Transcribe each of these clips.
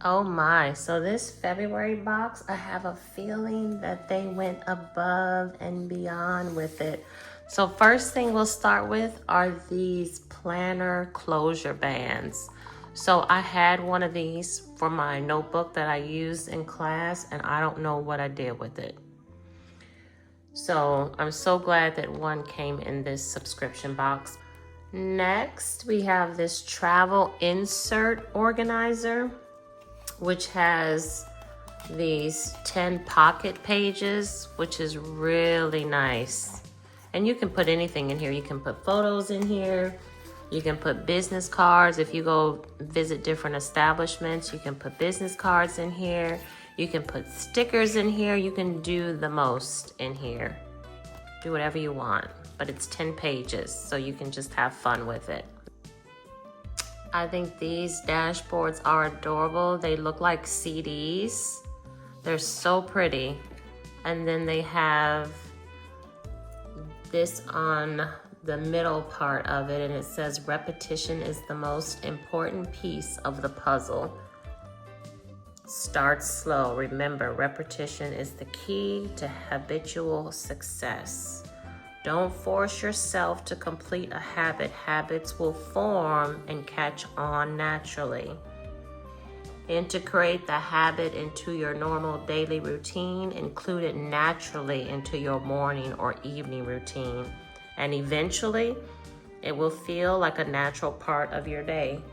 Oh my, so this February box, I have a feeling that they went above and beyond with it. So first thing we'll start with are these planner closure bands. So I had one of these for my notebook that I used in class, and I don't know what I did with it. So I'm so glad that one came in this subscription box. Next, we have this travel insert organizer, which has these 10 pocket pages, which is really nice. And you can put anything in here. You can put photos in here. You can put business cards. If you go visit different establishments, you can put business cards in here. You can put stickers in here. You can do the most in here. Do whatever you want, but it's 10 pages, so you can just have fun with it. I think these dashboards are adorable. They look like CDs. They're so pretty. And then they have this on the middle part of it, and it says repetition is the most important piece of the puzzle. Start slow. Remember, repetition is the key to habitual success. Don't force yourself to complete a habit. Habits will form and catch on naturally. Integrate the habit into your normal daily routine. Include it naturally into your morning or evening routine. And eventually, it will feel like a natural part of your day.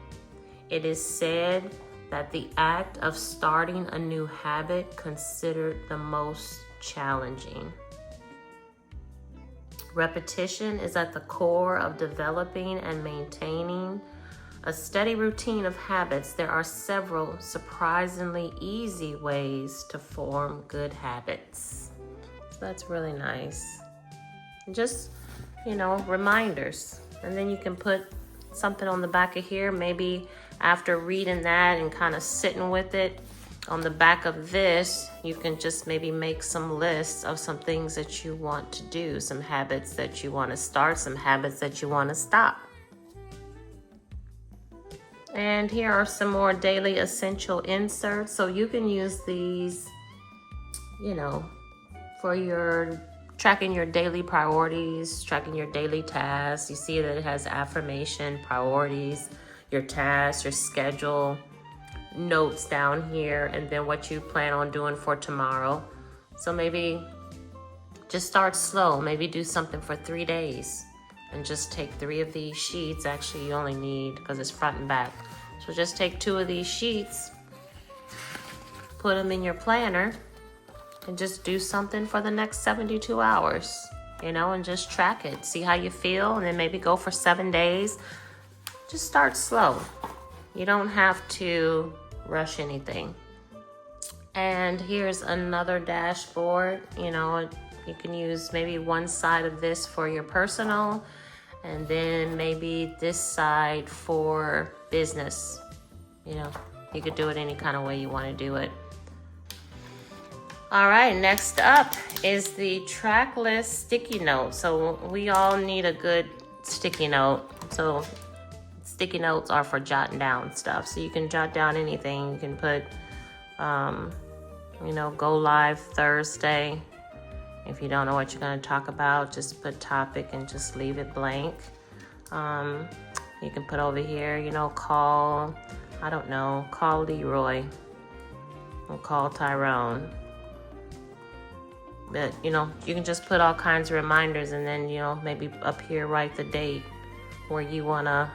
It is said that the act of starting a new habit considered the most challenging. Repetition is at the core of developing and maintaining a steady routine of habits. There are several surprisingly easy ways to form good habits. So that's really nice. Just, reminders. And then you can put something on the back of here, maybe after reading that and kind of sitting with it. On the back of this, you can just maybe make some lists of some things that you want to do, some habits that you want to start, some habits that you want to stop. And here are some more daily essential inserts. So you can use these, for your tracking your daily priorities, tracking your daily tasks. You see that it has affirmation, priorities, your tasks, your schedule, notes down here, and then what you plan on doing for tomorrow. So maybe just start slow. Maybe do something for 3 days and just take 3 of these sheets. Actually, you only need, because it's front and back. So just take 2 of these sheets, put them in your planner, and just do something for the next 72 hours, and just track it. See how you feel, and then maybe go for 7 days. Just start slow. You don't have to rush anything. And here's another dashboard. You can use maybe one side of this for your personal, and then maybe this side for business. You could do it any kind of way you want to do it. All right, next up is the track list sticky note. So we all need a good sticky note. So sticky notes are for jotting down stuff. So you can jot down anything. You can put, go live Thursday. If you don't know what you're going to talk about, just put topic and just leave it blank. You can put over here, call Leroy or call Tyrone. But, you can just put all kinds of reminders, and then, maybe up here write the date where you want to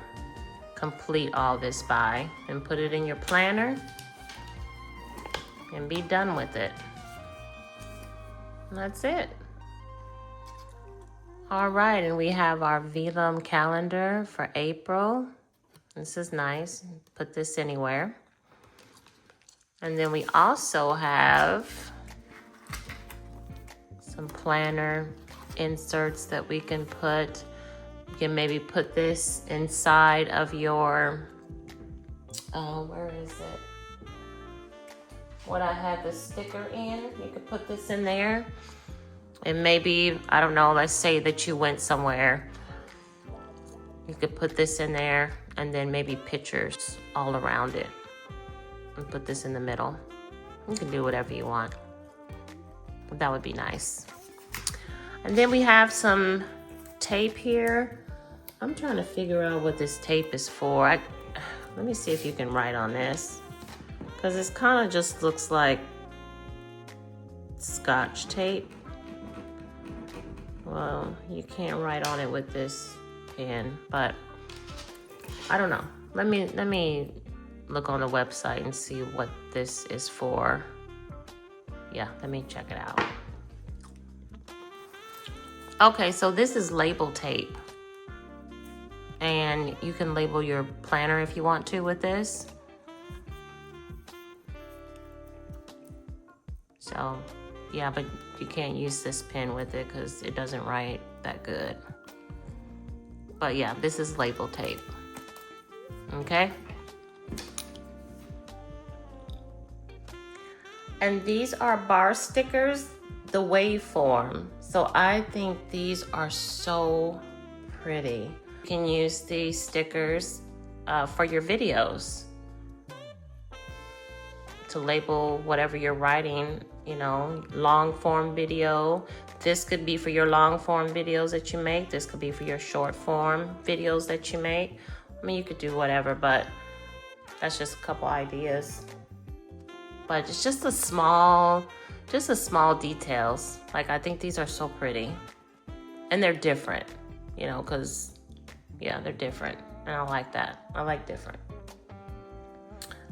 complete all this by, and put it in your planner and be done with it. And that's it. All right, and we have our Velum calendar for April. This is nice. Put this anywhere. And then we also have some planner inserts that we can put. You can maybe put this inside of your, where is it? What I have the sticker in, you could put this in there. And maybe, I don't know, let's say that you went somewhere. You could put this in there, and then maybe pictures all around it. and put this in the middle. You can do whatever you want. But that would be nice. And then we have some tape here. I'm trying to figure out what this tape is for. Let me see if you can write on this. Because this kind of just looks like Scotch tape. Well, you can't write on it with this pen, but I don't know. Let me look on the website and see what this is for. Yeah, let me check it out. Okay, so this is label tape. And you can label your planner if you want to with this. So, yeah, but you can't use this pen with it because it doesn't write that good. But yeah, this is label tape. Okay? And these are bar stickers, the waveform. So I think these are so pretty. You can use these stickers for your videos to label whatever you're writing, you know, long form video. This could be for your long form videos that you make. This could be for your short form videos that you make. I mean, you could do whatever, but that's just a couple ideas. But it's just a small details. Like, I think these are so pretty. And they're different, you know, because, yeah, they're different. And I like that. I like different.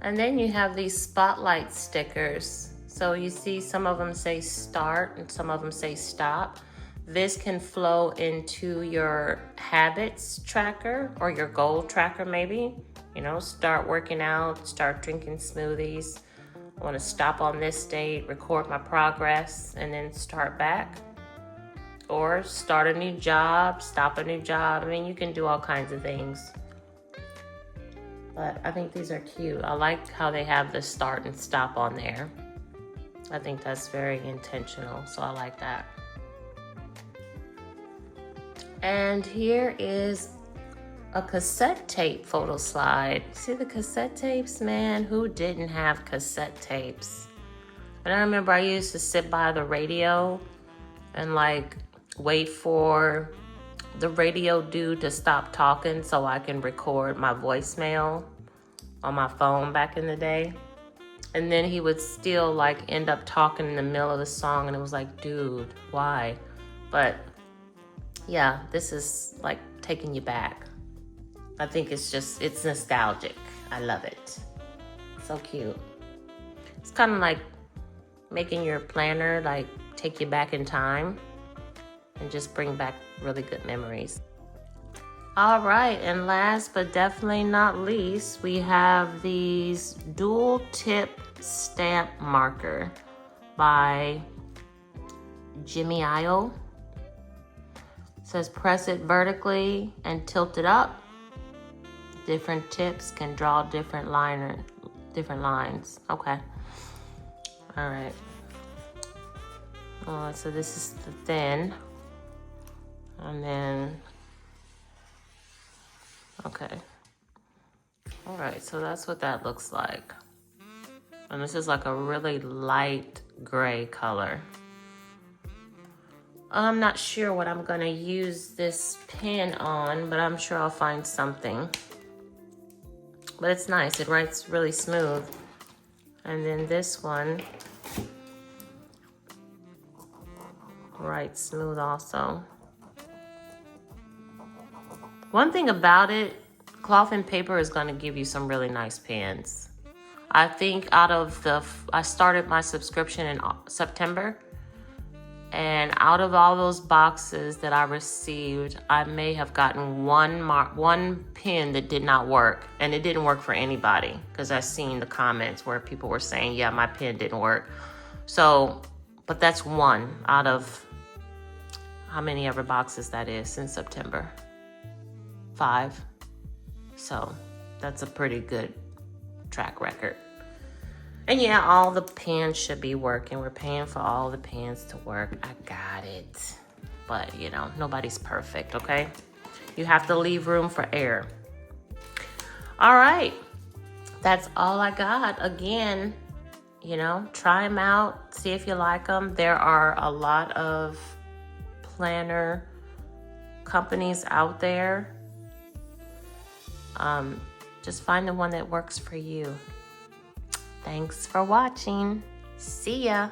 And then you have these spotlight stickers. So you see some of them say start and some of them say stop. This can flow into your habits tracker or your goal tracker maybe. You know, start working out, start drinking smoothies. I want to stop on this date, record my progress, and then start back. Or start a new job, stop a new job. I mean, you can do all kinds of things. But I think these are cute. I like how they have the start and stop on there. I think that's very intentional, so I like that. And here is a cassette tape photo slide. See the cassette tapes, man? Who didn't have cassette tapes? And I remember I used to sit by the radio and like wait for the radio dude to stop talking so I can record my voicemail on my phone back in the day. And then he would still like end up talking in the middle of the song, and it was like, dude, why? But yeah, this is like taking you back. I think it's nostalgic. I love it. So cute. It's kind of like making your planner like take you back in time and just bring back really good memories. All right, and last but definitely not least, we have these dual tip stamp marker by Jimmy Ayo. It says press it vertically and tilt it up. Different tips can draw different lines. Okay. All right. So this is the thin. And then, okay. All right, so that's what that looks like. And this is like a really light gray color. I'm not sure what I'm gonna use this pen on, but I'm sure I'll find something. But it's nice, it writes really smooth. And then this one writes smooth also. One thing about it, cloth and paper is gonna give you some really nice pens. I think I started my subscription in September, and out of all those boxes that I received, I may have gotten one pen that did not work, and it didn't work for anybody, because I've seen the comments where people were saying, yeah, my pen didn't work. So, but that's one out of how many ever boxes that is since September? 5. So that's a pretty good track record. And yeah, all the pens should be working. We're paying for all the pens to work. I got it. But you know, nobody's perfect, okay? You have to leave room for error. All right. that's all I got. Again, you know, try them out, see if you like them. There are a lot of planner companies out there. Just find the one that works for you. Thanks for watching. See ya.